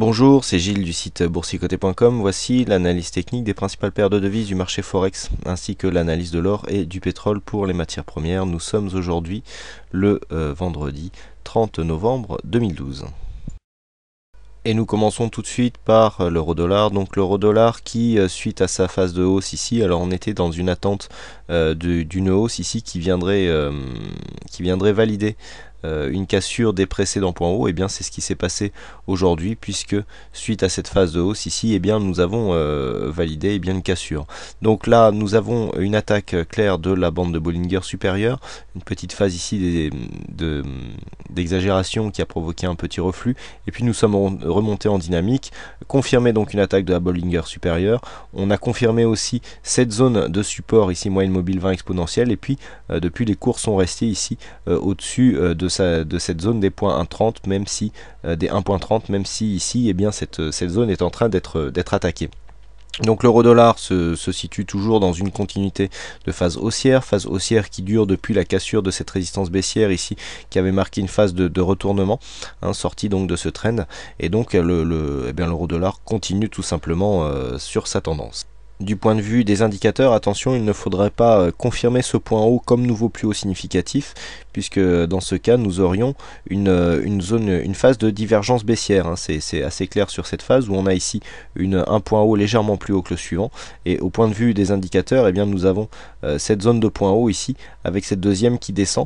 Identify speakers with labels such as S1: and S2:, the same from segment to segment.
S1: Bonjour, c'est Gilles du site boursicoté.com. Voici l'analyse technique des principales paires de devises du marché Forex, ainsi que l'analyse de l'or et du pétrole pour les matières premières. Nous sommes aujourd'hui le vendredi 30 novembre 2012. Et nous commençons tout de suite par l'euro-dollar. Donc l'euro-dollar qui, suite à sa phase de hausse ici, alors on était dans une attente d'une hausse ici qui viendrait valider une cassure des précédents points hauts. Et bien c'est ce qui s'est passé aujourd'hui, puisque suite à cette phase de hausse ici, et bien nous avons validé une cassure. Donc là nous avons une attaque claire de la bande de Bollinger supérieure, une petite phase ici d'exagération qui a provoqué un petit reflux, et puis nous sommes remontés en dynamique, confirmé donc une attaque de la Bollinger supérieure. On a confirmé aussi cette zone de support ici, moyenne mobile 20 exponentielle, et puis depuis les cours sont restés ici au-dessus de cette zone des points 1,30, même si des 1,30, même si ici cette zone est en train d'être attaquée. Donc l'euro-dollar se situe toujours dans une continuité de phase haussière qui dure depuis la cassure de cette résistance baissière ici, qui avait marqué une phase de retournement, sortie donc de ce trend, et donc l'euro-dollar continue tout simplement sur sa tendance. Du point de vue des indicateurs, attention, il ne faudrait pas confirmer ce point haut comme nouveau plus haut significatif, puisque dans ce cas nous aurions une phase de divergence baissière. C'est assez clair sur cette phase où on a ici un point haut légèrement plus haut que le suivant, et au point de vue des indicateurs, nous avons cette zone de point haut ici avec cette deuxième qui descend.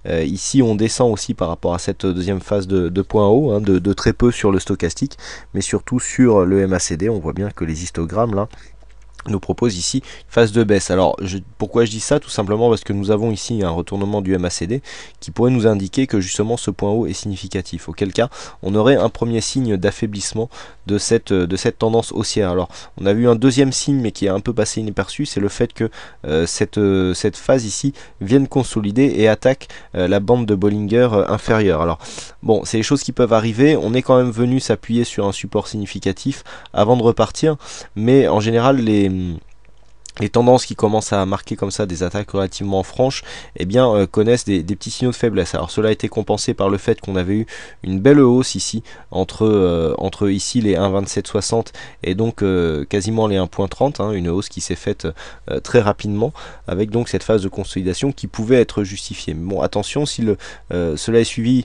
S1: Ici on descend aussi par rapport à cette deuxième phase de point haut, de très peu sur le stochastique, mais surtout sur le MACD. On voit bien que les histogrammes là nous propose ici une phase de baisse. Alors pourquoi je dis ça? Tout simplement parce que nous avons ici un retournement du MACD qui pourrait nous indiquer que justement ce point haut est significatif, auquel cas on aurait un premier signe d'affaiblissement de cette tendance haussière. Alors on a vu un deuxième signe, mais qui est un peu passé inaperçu, c'est le fait que cette phase ici vienne consolider et attaque la bande de Bollinger inférieure. Alors bon, c'est les choses qui peuvent arriver. On est quand même venu s'appuyer sur un support significatif avant de repartir, mais en général les tendances qui commencent à marquer comme ça des attaques relativement franches, connaissent des petits signaux de faiblesse. Alors cela a été compensé par le fait qu'on avait eu une belle hausse ici entre ici les 1,2760 et donc quasiment les 1,30, une hausse qui s'est faite très rapidement, avec donc cette phase de consolidation qui pouvait être justifiée. Mais bon, attention, si cela est suivi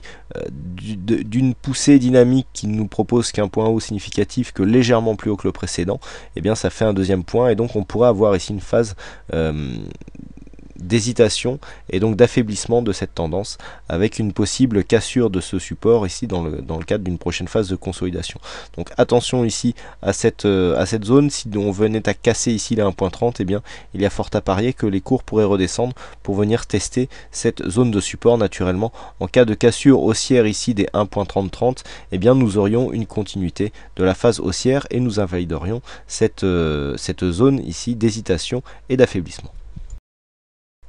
S1: d'une poussée dynamique qui nous propose qu'un point haut significatif que légèrement plus haut que le précédent, ça fait un deuxième point, et donc on pourrait avoir ici une phase d'hésitation et donc d'affaiblissement de cette tendance, avec une possible cassure de ce support ici dans le cadre d'une prochaine phase de consolidation. Donc attention ici à cette zone. Si on venait à casser ici les 1,30, il y a fort à parier que les cours pourraient redescendre pour venir tester cette zone de support. Naturellement, en cas de cassure haussière ici des 1,3030, nous aurions une continuité de la phase haussière et nous invaliderions cette zone ici d'hésitation et d'affaiblissement.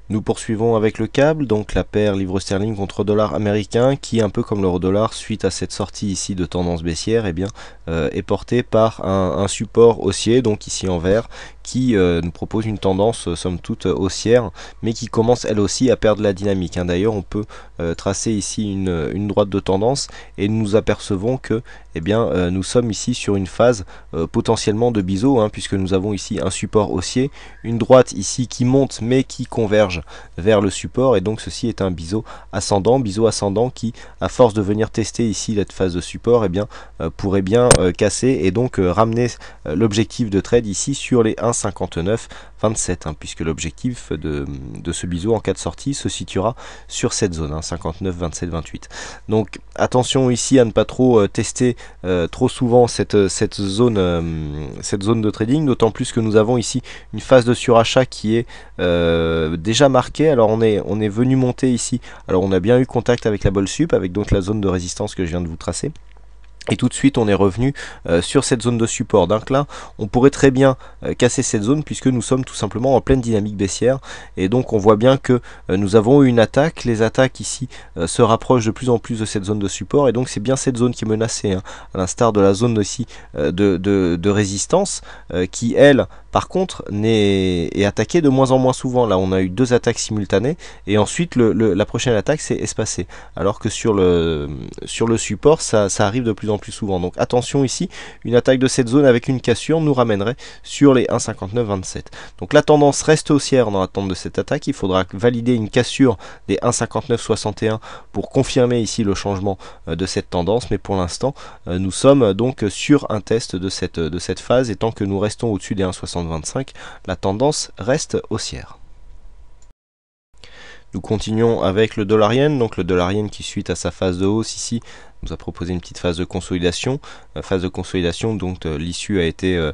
S1: Nous poursuivons avec le câble, donc la paire livre sterling contre dollar américain, qui, un peu comme l'euro dollar, suite à cette sortie ici de tendance baissière, est porté par un support haussier, donc ici en vert, qui nous propose une tendance somme toute haussière, mais qui commence elle aussi à perdre la dynamique. D'ailleurs, on peut tracer ici une droite de tendance, et nous apercevons que nous sommes ici sur une phase potentiellement de biseau, puisque nous avons ici un support haussier, une droite ici qui monte mais qui converge vers le support, et donc ceci est un biseau ascendant qui, à force de venir tester ici cette phase de support, pourrait bien casser et donc ramener l'objectif de trade ici sur les 1,5927, puisque l'objectif de ce biseau en cas de sortie se situera sur cette zone, 59 27 28. Donc attention ici à ne pas trop tester trop souvent cette zone de trading, d'autant plus que nous avons ici une phase de surachat qui est déjà marquée. Alors on est venu monter ici, alors on a bien eu contact avec la Bol Sup, avec donc la zone de résistance que je viens de vous tracer. Et tout de suite on est revenu sur cette zone de support. Donc là on pourrait très bien casser cette zone, puisque nous sommes tout simplement en pleine dynamique baissière, et donc on voit bien que nous avons eu une attaque. Les attaques ici se rapprochent de plus en plus de cette zone de support, et donc c'est bien cette zone qui est menacée, à l'instar de la zone aussi de résistance qui elle par contre est attaquée de moins en moins souvent. Là on a eu deux attaques simultanées, et ensuite la prochaine attaque s'est espacée, alors que sur le support ça arrive de plus en plus souvent. Donc attention ici, une attaque de cette zone avec une cassure nous ramènerait sur les 1,5927. Donc la tendance reste haussière dans l'attente de cette attaque. Il faudra valider une cassure des 1,5961 pour confirmer ici le changement de cette tendance, mais pour l'instant nous sommes donc sur un test de cette phase, et tant que nous restons au-dessus des 1,6025, la tendance reste haussière. Nous continuons avec le dollar-yen, donc le dollar-yen qui suite à sa phase de hausse ici nous a proposé une petite phase de consolidation. Donc l'issue a été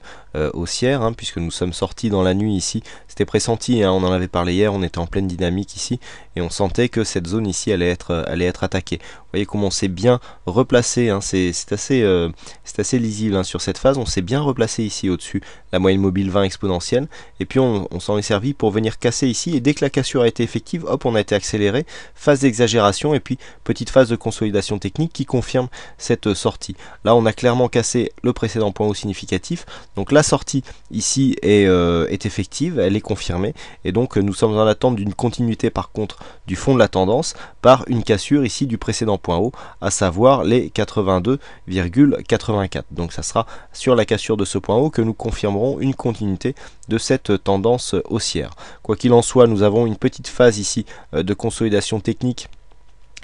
S1: haussière, hein, puisque nous sommes sortis dans la nuit ici. C'était pressenti, hein, on en avait parlé hier, on était en pleine dynamique ici, et on sentait que cette zone ici allait être attaquée. Vous voyez comment on s'est bien replacé, hein, c'est assez lisible, hein, sur cette phase. On s'est bien replacé ici au-dessus la moyenne mobile 20 exponentielle, et puis on s'en est servi pour venir casser ici, et dès que la cassure a été effective, hop, on a été accéléré, phase d'exagération, et puis petite phase de consolidation technique qui confirme cette sortie. Là on a clairement cassé le précédent point haut significatif, donc la sortie ici est effective, elle est confirmée, et donc nous sommes en attente d'une continuité par contre du fond de la tendance par une cassure ici du précédent point haut, à savoir les 82,84. donc ça sera sur la cassure de ce point haut que nous confirmerons une continuité de cette tendance haussière. Quoi qu'il en soit, nous avons une petite phase ici de consolidation technique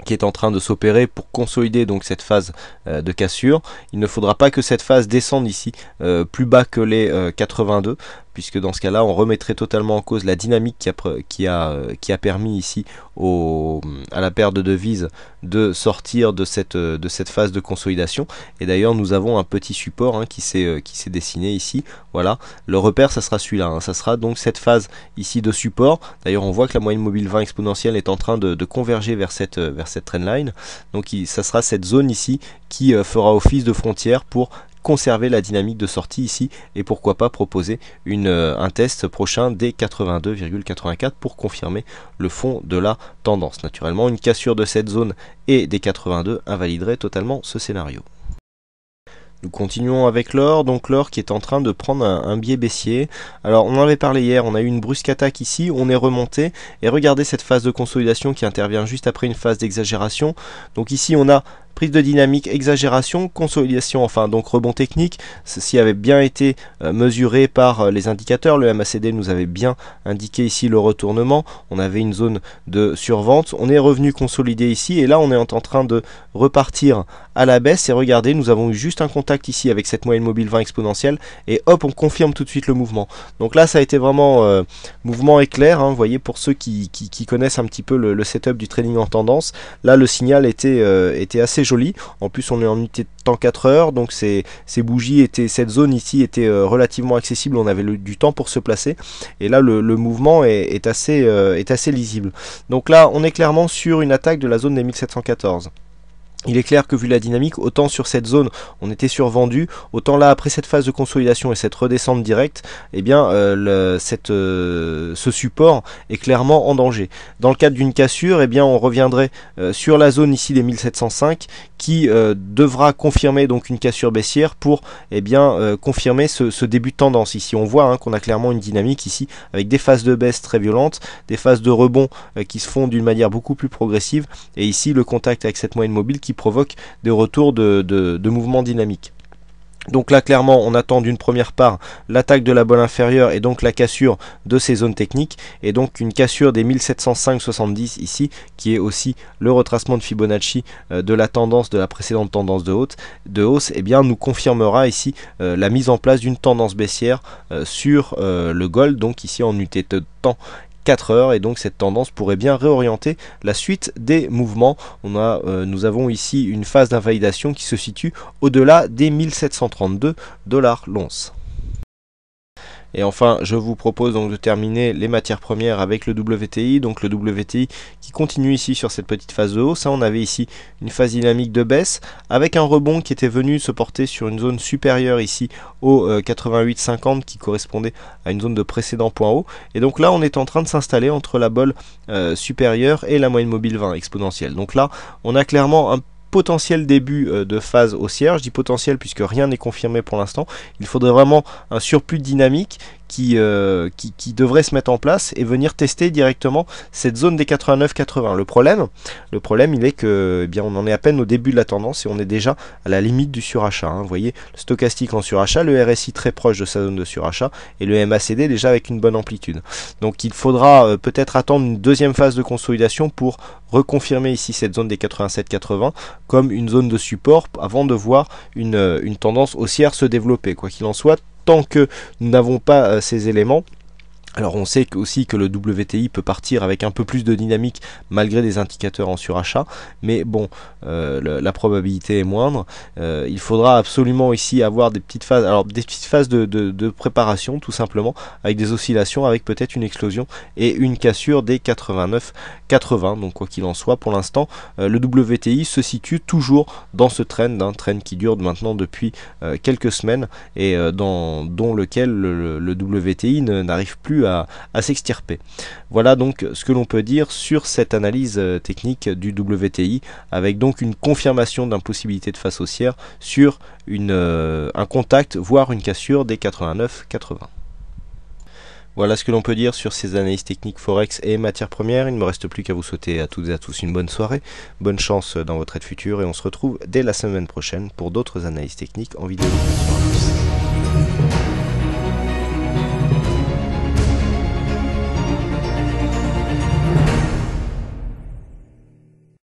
S1: qui est en train de s'opérer pour consolider donc cette phase de cassure. Il ne faudra pas que cette phase descende ici plus bas que les 82, puisque dans ce cas-là, on remettrait totalement en cause la dynamique qui a permis ici à la paire de devises de sortir de cette phase de consolidation. Et d'ailleurs, nous avons un petit support, hein, qui s'est dessiné ici. Voilà, le repère, ça sera celui-là, hein. Ça sera donc cette phase ici de support. D'ailleurs, on voit que la moyenne mobile 20 exponentielle est en train de converger vers cette trendline. Donc, ça sera cette zone ici qui fera office de frontière pour conserver la dynamique de sortie ici, et pourquoi pas proposer un test prochain des 82,84 pour confirmer le fond de la tendance. Naturellement, une cassure de cette zone et des 82 invaliderait totalement ce scénario. Nous continuons avec l'or, donc l'or qui est en train de prendre un biais baissier. Alors on en avait parlé hier, on a eu une brusque attaque ici, on est remonté, et regardez cette phase de consolidation qui intervient juste après une phase d'exagération. Donc ici on a prise de dynamique, exagération, consolidation, enfin donc rebond technique. Ceci avait bien été mesuré par les indicateurs. Le MACD nous avait bien indiqué ici le retournement. On avait une zone de survente. On est revenu consolider ici, et là on est en train de repartir à la baisse. Et regardez, nous avons eu juste un contact ici avec cette moyenne mobile 20 exponentielle, et hop, on confirme tout de suite le mouvement. Donc là ça a été vraiment mouvement éclair, hein, vous voyez, pour ceux qui connaissent un petit peu le setup du trading en tendance. Là le signal était assez joli. En plus on est en unité de temps 4 heures, donc ces bougies cette zone ici était relativement accessible, on avait du temps pour se placer, et là le mouvement est assez lisible. Donc là on est clairement sur une attaque de la zone des 1714. Il est clair que vu la dynamique, autant sur cette zone on était survendu, autant là après cette phase de consolidation et cette redescente directe, eh bien ce support est clairement en danger. Dans le cadre d'une cassure, eh bien on reviendrait sur la zone ici des 1705 qui devra confirmer donc une cassure baissière pour confirmer ce début de tendance. Ici on voit, hein, qu'on a clairement une dynamique ici avec des phases de baisse très violentes, des phases de rebond qui se font d'une manière beaucoup plus progressive, et ici le contact avec cette moyenne mobile qui provoque des retours de mouvements dynamiques. Donc là clairement on attend d'une première part l'attaque de la bolle inférieure et donc la cassure de ces zones techniques, et donc une cassure des 1705,70 ici qui est aussi le retracement de Fibonacci de la tendance de la précédente tendance de hausse, et bien nous confirmera ici la mise en place d'une tendance baissière sur le gold, donc ici en unité de temps 4 heures, et donc cette tendance pourrait bien réorienter la suite des mouvements. Nous avons ici une phase d'invalidation qui se situe au-delà des 1732 $ l'once. Et enfin, je vous propose donc de terminer les matières premières avec le WTI. Donc le WTI qui continue ici sur cette petite phase de hausse. On avait ici une phase dynamique de baisse avec un rebond qui était venu se porter sur une zone supérieure ici au 88,50 qui correspondait à une zone de précédent point haut. Et donc là, on est en train de s'installer entre la bolle supérieure et la moyenne mobile 20 exponentielle. Donc là, on a clairement un potentiel début de phase haussière. Je dis potentiel puisque rien n'est confirmé pour l'instant. Il faudrait vraiment un surplus de dynamique qui devrait se mettre en place et venir tester directement cette zone des 89-80. Le problème il est que eh bien, on en est à peine au début de la tendance et on est déjà à la limite du surachat. Vous voyez, le stochastique en surachat, le RSI très proche de sa zone de surachat et le MACD déjà avec une bonne amplitude. Donc il faudra peut-être attendre une deuxième phase de consolidation pour reconfirmer ici cette zone des 87-80 comme une zone de support avant de voir une tendance haussière se développer. Quoi qu'il en soit, tant que nous n'avons pas ces éléments, alors on sait aussi que le WTI peut partir avec un peu plus de dynamique malgré des indicateurs en surachat, mais bon, la probabilité est moindre. Il faudra absolument ici avoir des petites phases, alors des petites phases de préparation tout simplement, avec des oscillations, avec peut-être une explosion et une cassure des 89-80. Donc quoi qu'il en soit, pour l'instant, le WTI se situe toujours dans ce trend, un trend qui dure maintenant depuis quelques semaines et dont lequel le WTI n'arrive plus à s'extirper. Voilà donc ce que l'on peut dire sur cette analyse technique du WTI, avec donc une confirmation d'impossibilité de phase haussière sur un contact, voire une cassure des 89-80. Voilà ce que l'on peut dire sur ces analyses techniques Forex et matières premières. Il ne me reste plus qu'à vous souhaiter à toutes et à tous une bonne soirée, bonne chance dans votre trade futur et on se retrouve dès la semaine prochaine pour d'autres analyses techniques en vidéo.